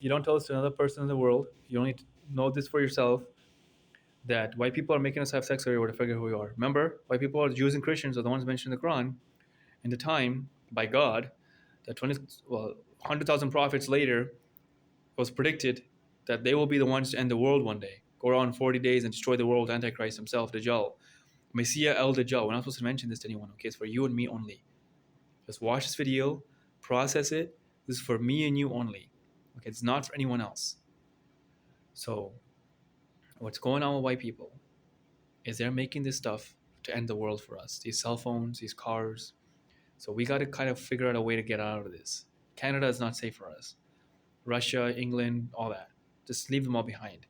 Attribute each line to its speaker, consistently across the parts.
Speaker 1: You don't tell this to another person in the world. You only know this for yourself. That white people are making us have sex everywhere to figure who we are. Remember, white people are Jews and Christians are the ones mentioned in the Quran in the time by God that 100,000 prophets later it was predicted that they will be the ones to end the world one day. Go around 40 days and destroy the world, Antichrist himself, Dajjal. Messiah El Dajjal. We're not supposed to mention this to anyone, okay? It's for you and me only. Just watch this video, process it. This is for me and you only. Okay, it's not for anyone else. So, what's going on with white people is they're making this stuff to end the world for us. These cell phones, these cars. So we got to kind of figure out a way to get out of this. Canada is not safe for us. Russia, England, all that. Just leave them all behind.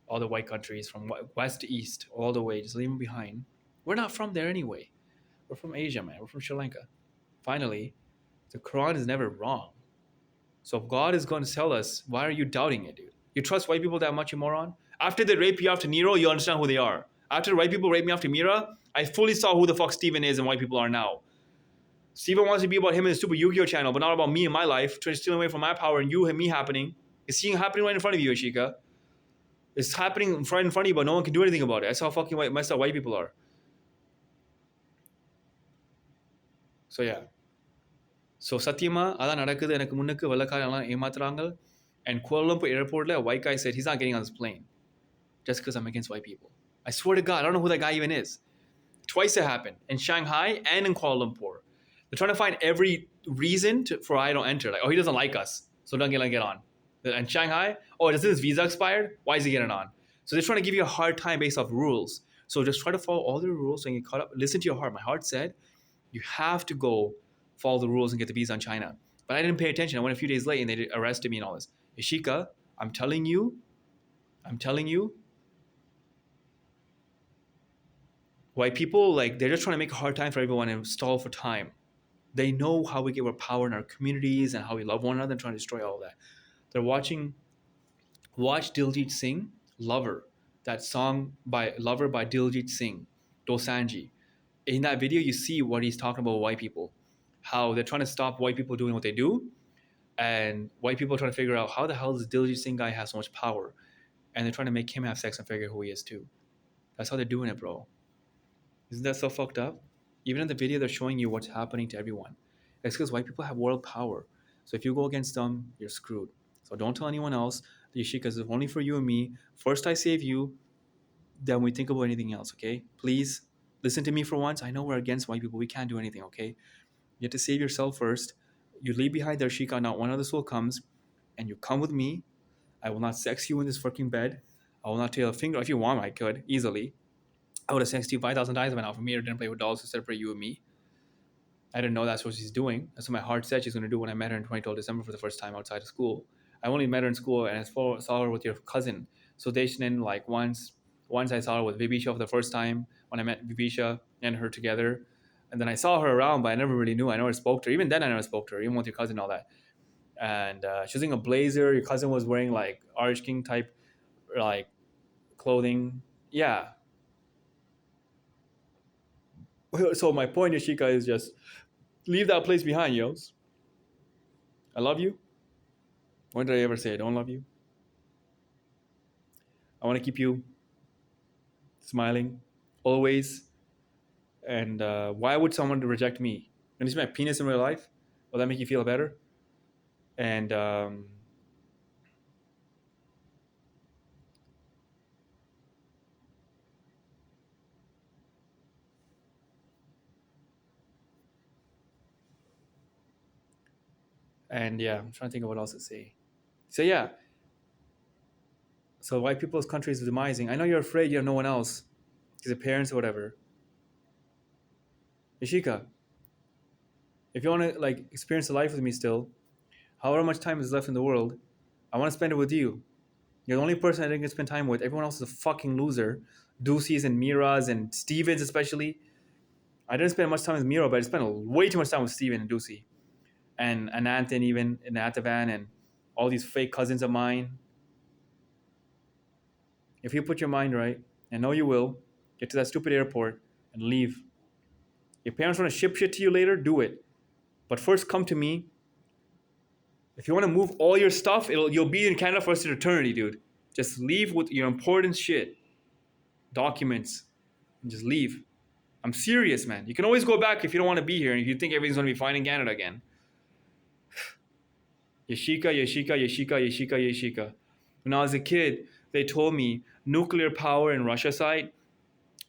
Speaker 1: All the white countries from west to east, all the way, just leave them behind. We're not from there anyway. We're from Asia, man. We're from Sri Lanka. Finally, the Quran is never wrong. So if God is going to tell us, why are you doubting it, dude? You trust white people that much, you moron? After they rape you after Nero, you understand who they are. After the white people raped me after Mira, I fully saw who the fuck Steven is and white people are now. Steven wants to be about him and his stupid Yu-Gi-Oh channel, but not about me and my life, trying to steal away from my power and you and me happening. It's seeing happening right in front of you, Ashika. It's happening right in front of you, but no one can do anything about it. That's how fucking messed up white people are. So yeah. So Satyama, அதான் நடக்குது எனக்கு முன்னுக்கு வெள்ளக்காரங்க ஏமாத்துறாங்க. And Kuala Lumpur airport, a white guy said he's not getting on this plane just because I'm against white people. I swear to God, I don't know who that guy even is. Twice it happened in Shanghai and in Kuala Lumpur. They're trying to find every reason for I don't enter. Like, oh, he doesn't like us, so don't get on. And Shanghai, oh, doesn't his visa expired? Why is he getting on? So they're trying to give you a hard time based off rules. So just try to follow all the rules and get caught up. Listen to your heart. My heart said you have to go follow the rules and get the visa on China. But I didn't pay attention. I went a few days late and they arrested me and all this. Ishika, I'm telling you, white people, like, they're just trying to make a hard time for everyone and stall for time. They know how we get our power in our communities and how we love one another and trying to destroy all that. They're watch Diljit Singh, Lover, that song by Lover by Diljit Singh, Dosanji. In that video, you see what he's talking about with white people, how they're trying to stop white people doing what they do, and white people are trying to figure out how the hell does Diljit Singh guy have so much power, and they're trying to make him have sex and figure out who he is too. That's how they're doing it, bro. Isn't that so fucked up? Even in the video, they're showing you what's happening to everyone. It's because white people have world power. So if you go against them, you're screwed. So don't tell anyone else. The Yashika is only for you and me. First, I save you, then we think about anything else, okay? Please listen to me for once. I know we're against white people. We can't do anything, okay? You have to save yourself first. You leave behind their Shika, not one other soul comes, and you come with me. I will not sex you in this fucking bed. I will not tail a finger. If you want, I could, easily. I would have sexed you 5,000 times by now. For me, I didn't play with dolls to separate you and me. I didn't know that's what she's doing. That's what my heart said she's going to do when I met her in 2012 December for the first time outside of school. I only met her in school and I saw her with your cousin. So Deshanin, like once I saw her with Vibisha for the first time when I met Vibisha and her together. And then I saw her around, but I never really knew. I never spoke to her. Even then, I never spoke to her, even with your cousin and all that. And she was wearing a blazer. Your cousin was wearing like Irish King type like clothing. Yeah. So my point, Yashika, is just leave that place behind, yos. I love you. When did I ever say I don't love you? I want to keep you smiling always. And why would someone reject me? And this is my penis in real life. Will that make you feel better? And yeah, I'm trying to think of what else to say. So yeah, so white people's country is demising. I know you're afraid you have no one else, because your parents or whatever. Ishika, if you want to like experience the life with me still, however much time is left in the world, I want to spend it with you. You're the only person I didn't get to spend time with. Everyone else is a fucking loser. Ducey's and Mira's and Stevens especially. I didn't spend much time with Mira, but I spent way too much time with Steven and Ducey. And Anant and even Natavan and all these fake cousins of mine. If you put your mind right, I know you will, get to that stupid airport and leave. Your parents want to ship shit to you later, do it. But first come to me If you want to move all your stuff, you'll be in Canada for eternity, dude. Just leave with your important shit, documents, and just leave. I'm serious, man. You can always go back if you don't want to be here and if you think everything's gonna be fine in Canada again. Yashika, Yashika, Yashika, Yashika, Yashika. When I was a kid, they told me nuclear power in Russia side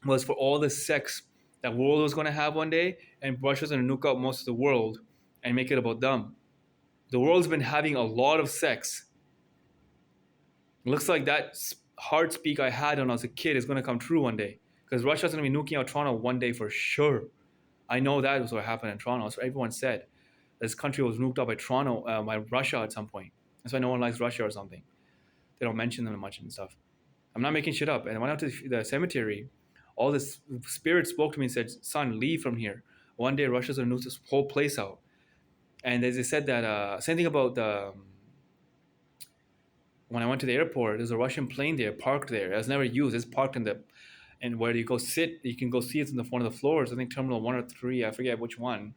Speaker 1: was for all the sex that world was going to have one day, and Russia's going to nuke out most of the world and make it about them. The world's been having a lot of sex. It looks like that heart speak I had when I was a kid is going to come true one day, because Russia's going to be nuking out Toronto one day for sure. I know that was what happened in Toronto. That's what everyone said. This country was nuked out by Toronto, by Russia at some point. That's why no one likes Russia or something. They don't mention them much and stuff. I'm not making shit up. And I went out to the cemetery. All this spirit spoke to me and said, "Son, leave from here. One day Russia's gonna nuke this whole place out." And as they said that, same thing about the when I went to the airport. There's a Russian plane there, parked there. It was never used. It's parked in the and where you go sit, you can go see it's in the one of the floors. I think Terminal 1 or 3. I forget which one.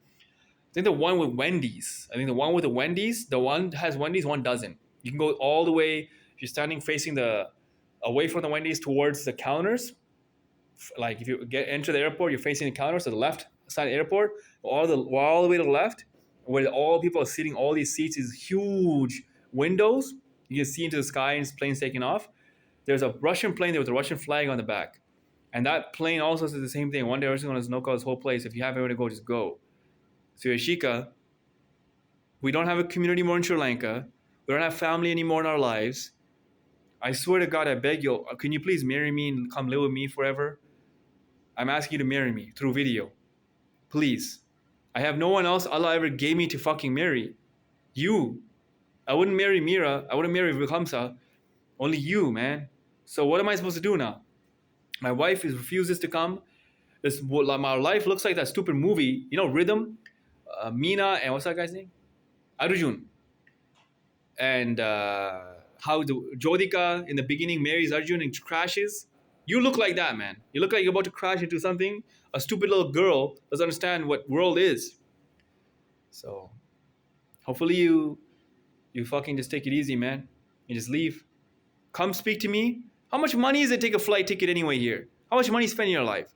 Speaker 1: I think the one with Wendy's. I think the one with the Wendy's, the one that has Wendy's, one doesn't. You can go all the way if you're standing facing the away from the Wendy's towards the counters. Like if you get enter the airport, you're facing the counters to the left side of the airport, all the way to the left, where all people are sitting. All these seats is huge windows. You can see into the sky and planes taking off. There's a Russian plane there with a Russian flag on the back, and that plane also says the same thing. One day, Russia's going to nuke out this whole place. If you have anywhere to go, just go. So Yashika, we don't have a community more in Sri Lanka. We don't have family anymore in our lives. I swear to God, I beg you, can you please marry me and come live with me forever? I'm asking you to marry me through video. Please. I have no one else Allah ever gave me to fucking marry. You. I wouldn't marry Mira. I wouldn't marry Vikamsa. Only you, man. So what am I supposed to do now? My wife refuses to come. My life looks like that stupid movie. You know, Rhythm? Meena and what's that guy's name? Arjun. And how the Jodika in the beginning marries Arjun and crashes. You look like that, man. You look like you're about to crash into something. A stupid little girl doesn't understand what world is. So hopefully you fucking just take it easy, man. You just leave. Come speak to me. How much money is it to take a flight ticket anyway here? How much money you spend in your life?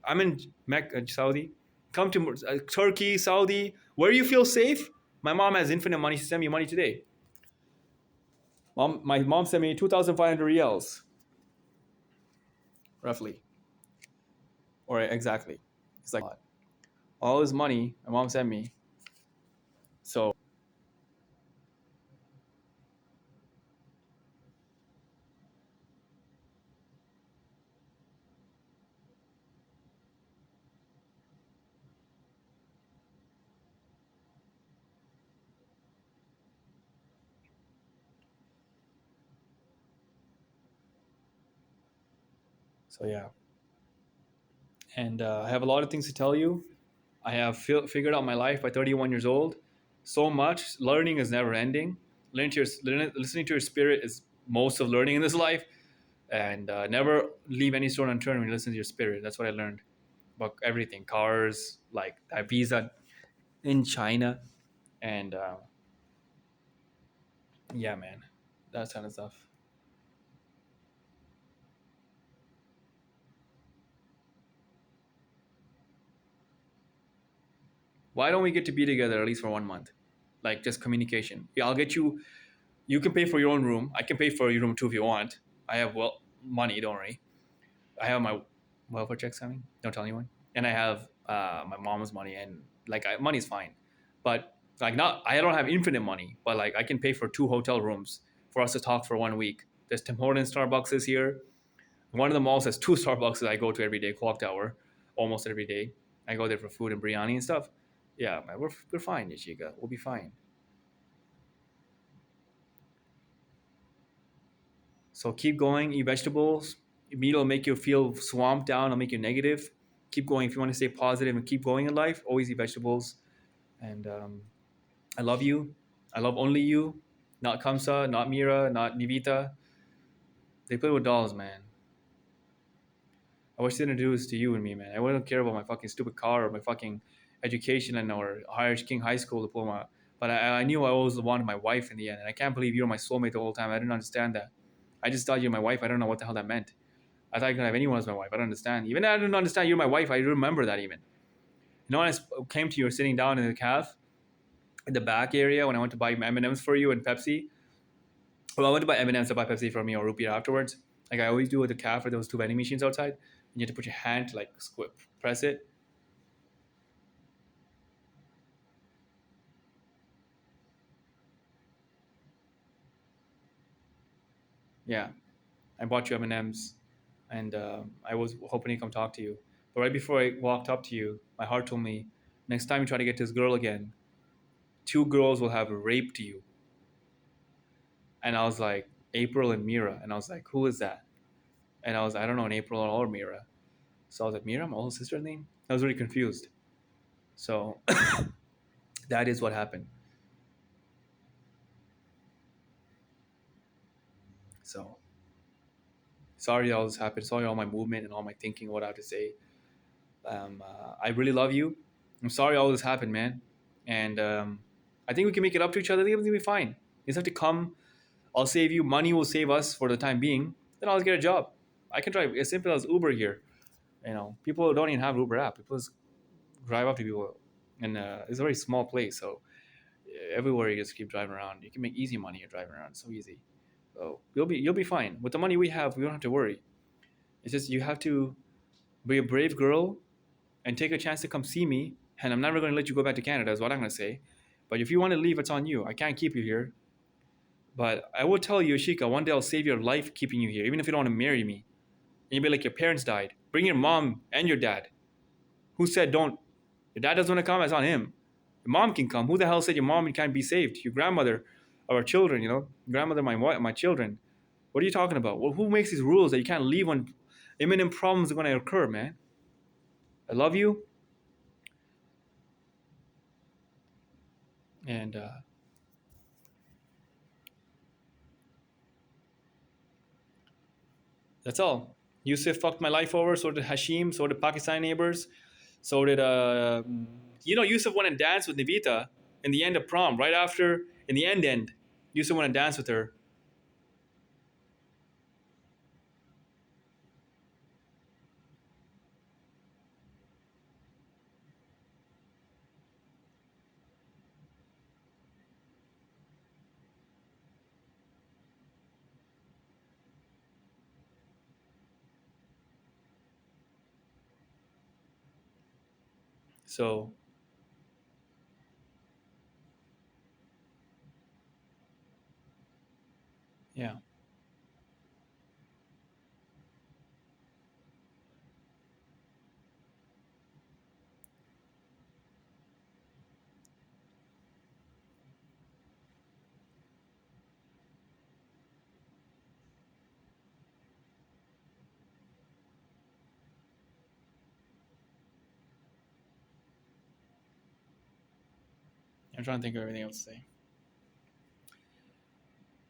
Speaker 1: I'm in Mecca, Saudi. Come to Turkey, Saudi, where you feel safe. My mom has infinite money. She sent me money today. My mom sent me 2,500 reals, roughly, or exactly. It's like all this money my mom sent me. So yeah, and I have a lot of things to tell you. I have figured out my life by 31 years old. So much learning is never ending. Listening to your spirit is most of learning in this life, and never leave any stone unturned when you listen to your spirit. That's what I learned about everything. Cars, like that visa in China, and yeah, man, that kind of stuff. Why don't we get to be together at least for 1 month? Like just communication. Yeah, I'll get you. You can pay for your own room. I can pay for your room too if you want. I have money. Don't worry. I have my welfare checks coming. Don't tell anyone. And I have my mom's money, and like money's fine, but like not. I don't have infinite money, but like I can pay for 2 hotel rooms for us to talk for 1 week. There's Tim Hortons, Starbucks is here. One of the malls has 2 Starbucks I go to every day. Clock Tower, almost every day. I go there for food and biryani and stuff. Yeah, man, we're fine, Yashiga. We'll be fine. So keep going, eat vegetables. Meat will make you feel swamped down, it'll make you negative. Keep going. If you want to stay positive and keep going in life, always eat vegetables. And I love you. I love only you. Not Kamsa, not Mira, not Nivita. They play with dolls, man. I wish they didn't do this to you and me, man. I wouldn't care about my fucking stupid car or my fucking education and or Irish King High School diploma. But I knew I always wanted my wife in the end, and I can't believe you were my soulmate the whole time. I didn't understand that. I just thought you were my wife. I don't know what the hell that meant. I thought you could have anyone as my wife. I don't understand. Even I didn't understand you're my wife. I remember that even. You know, when I came to you, sitting down in the calf in the back area when I went to buy M&Ms for you and Pepsi. Well, I went to buy M&Ms to buy Pepsi for me or root beer afterwards. Like I always do with the calf, where there was two vending machines outside. And you had to put your hand to like press it. Yeah, I bought you M&Ms, and I was hoping to come talk to you. But right before I walked up to you, my heart told me, next time you try to get this girl again, two girls will have raped you. And I was like, April and Mira. And I was like, who is that? And I don't know, an April or Mira. So I was like, Mira, my older sister's name? I was really confused. So that is what happened. So sorry all this happened. Sorry all my movement and all my thinking, what I have to say. I really love you. I'm sorry all this happened, man. And I think we can make it up to each other. I think everything will be fine. You just have to come. I'll save you. Money will save us for the time being. Then I'll get a job. I can drive as simple as Uber here. You know, people don't even have Uber app. People just drive up to people, and it's a very small place. So everywhere you just keep driving around, you can make easy money. You're driving around, so easy. So you'll be fine with the money we have. We don't have to worry. It's just you have to be a brave girl and take a chance to come see me. And I'm never going to let you go back to Canada, is what I'm going to say. But if you want to leave, it's on you. I can't keep you here. But I will tell you, Ashika, one day I'll save your life keeping you here, even if you don't want to marry me. And you'll be like, your parents died. Bring your mom and your dad. Who said don't? Your dad doesn't want to come, it's on him. Your mom can come. Who the hell said your mom can't be saved? Your grandmother, our children, grandmother, my children. What are you talking about? Well, who makes these rules that you can't leave when imminent problems are going to occur, man? I love you. And that's all. Yusuf fucked my life over. So did Hashim. So did Pakistani neighbors. So did Yusuf went and danced with Nivita in the end of prom. Right after, in the end, Yusuf went and danced with her. So yeah, I'm trying to think of everything else to say.